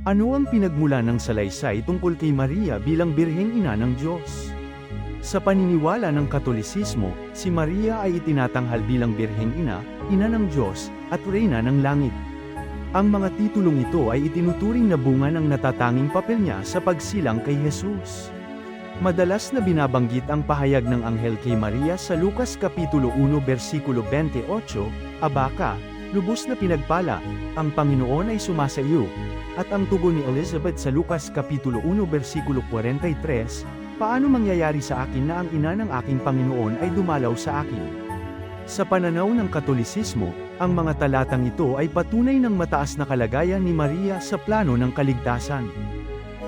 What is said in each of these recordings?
Ano ang pinagmula ng salaysay tungkol kay Maria bilang Birheng Ina ng Diyos? Sa paniniwala ng Katolisismo, si Maria ay itinatanghal bilang Birheng Ina, Ina ng Diyos, at Reyna ng Langit. Ang mga titulong ito ay itinuturing na bunga ng natatanging papel niya sa pagsilang kay Jesus. Madalas na binabanggit ang pahayag ng anghel kay Maria sa Lucas Kapitulo 1 versikulo 28, Abaka, lubos na pinagpala, ang Panginoon ay sumasa iyo. At ang tugon ni Elizabeth sa Lucas Kapitulo 1 versikulo 43, paano mangyayari sa akin na ang ina ng aking Panginoon ay dumalaw sa akin? Sa pananaw ng Katolisismo, ang mga talatang ito ay patunay ng mataas na kalagayan ni Maria sa plano ng kaligtasan.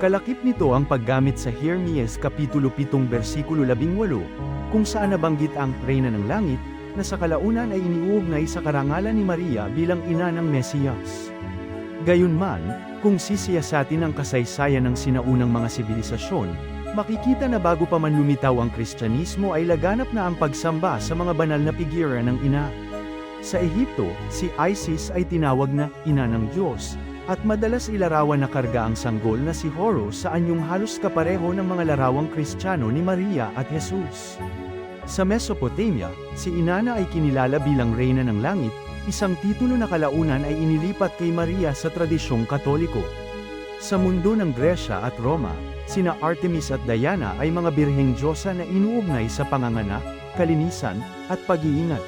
Kalakip nito ang paggamit sa Jeremias Kapitulo 7 versikulo 18, kung saan nabanggit ang Reyna ng Langit, na sa kalaunan ay iniuugnay sa karangalan ni Maria bilang ina ng Mesiyas. Gayunman, kung sisiyasatin ang kasaysayan ng sinaunang mga sibilisasyon, makikita na bago pa man lumitaw ang Kristyanismo ay laganap na ang pagsamba sa mga banal na pigira ng ina. Sa Ehipto, si Isis ay tinawag na ina ng Diyos, at madalas ilarawan na karga ang sanggol na si Horus sa anyong halos kapareho ng mga larawang Kristiyano ni Maria at Jesus. Sa Mesopotamia, si Inanna ay kinilala bilang Reyna ng Langit, isang titulo na kalaunan ay inilipat kay Maria sa tradisyong Katoliko. Sa mundo ng Gresya at Roma, sina Artemis at Diana ay mga birheng diyosa na inuugnay sa panganganak, kalinisan, at pag-iingat.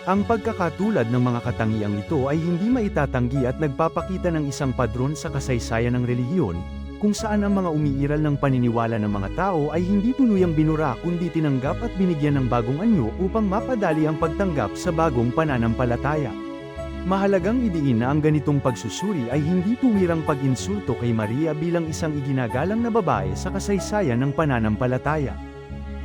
Ang pagkakatulad ng mga katangiang ito ay hindi maitatanggi at nagpapakita ng isang padron sa kasaysayan ng relihiyon, kung saan ang mga umiiral ng paniniwala ng mga tao ay hindi tuluyang binura kundi tinanggap at binigyan ng bagong anyo upang mapadali ang pagtanggap sa bagong pananampalataya. Mahalagang idiin na ang ganitong pagsusuri ay hindi tuwirang pag-insulto kay Maria bilang isang iginagalang na babae sa kasaysayan ng pananampalataya.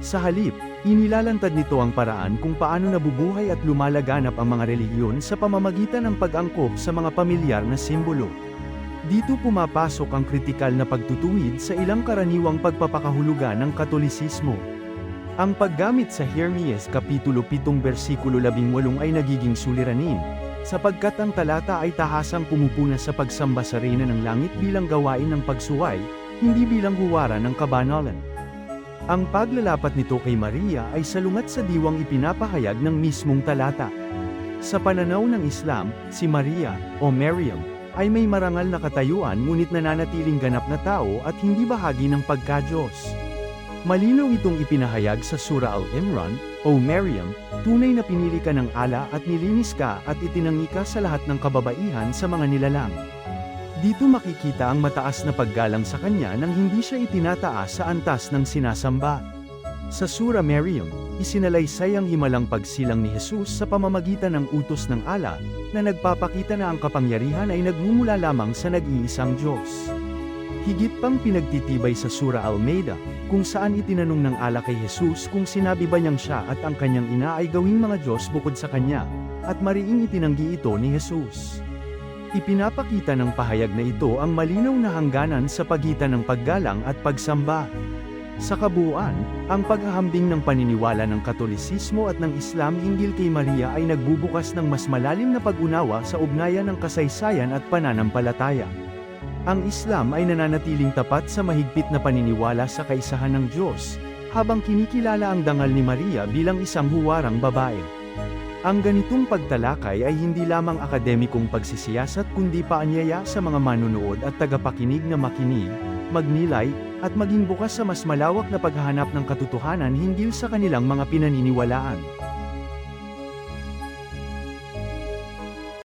Sa halip, inilalantad nito ang paraan kung paano nabubuhay at lumalaganap ang mga relihiyon sa pamamagitan ng pag-angkop sa mga pamilyar na simbolo. Dito pumapasok ang kritikal na pagtutuwid sa ilang karaniwang pagpapakahulugan ng Katolisismo. Ang paggamit sa Jeremias Kapitulo 7 versikulo 18 ay nagiging suliranin, sapagkat ang talata ay tahasang pumupuna sa pagsamba sa Reyna ng Langit bilang gawain ng pagsuway, hindi bilang huwaran ng kabanalan. Ang paglalapat nito kay Maria ay salungat sa diwang ipinapahayag ng mismong talata. Sa pananaw ng Islam, si Maria, o Maryam, ay may marangal na katayuan ngunit nananatiling ganap na tao at hindi bahagi ng pagka-Diyos. Malinaw itong ipinahayag sa Surah Al-Imran, O Maryam, tunay na pinili ka ng Allah at nilinis ka at itinangi ka sa lahat ng kababaihan sa mga nilalang. Dito makikita ang mataas na paggalang sa kanya nang hindi siya itinataas sa antas ng sinasamba. Sa Surah Maryam, isinalaysay ang himalang pagsilang ni Jesus sa pamamagitan ng utos ng Allah, na nagpapakita na ang kapangyarihan ay nagmumula lamang sa nag-iisang Diyos. Higit pang pinagtitibay sa Surah Al-Maida, kung saan itinanong ng Allah kay Jesus kung sinabi ba niyang siya at ang kanyang ina ay gawing mga Diyos bukod sa kanya, at mariing itinanggi ito ni Jesus. Ipinapakita ng pahayag na ito ang malinaw na hangganan sa pagitan ng paggalang at pagsamba. Sa kabuuan, ang paghahambing ng paniniwala ng Katolisismo at ng Islam hinggil kay Maria ay nagbubukas ng mas malalim na pag-unawa sa ugnayan ng kasaysayan at pananampalataya. Ang Islam ay nananatiling tapat sa mahigpit na paniniwala sa kaisahan ng Diyos, habang kinikilala ang dangal ni Maria bilang isang huwarang babae. Ang ganitong pagtalakay ay hindi lamang akademikong pagsisiyasat kundi paanyaya sa mga manunood at tagapakinig na makinig, magnilay, at maging bukas sa mas malawak na paghahanap ng katotohanan hinggil sa kanilang mga pinaniniwalaan.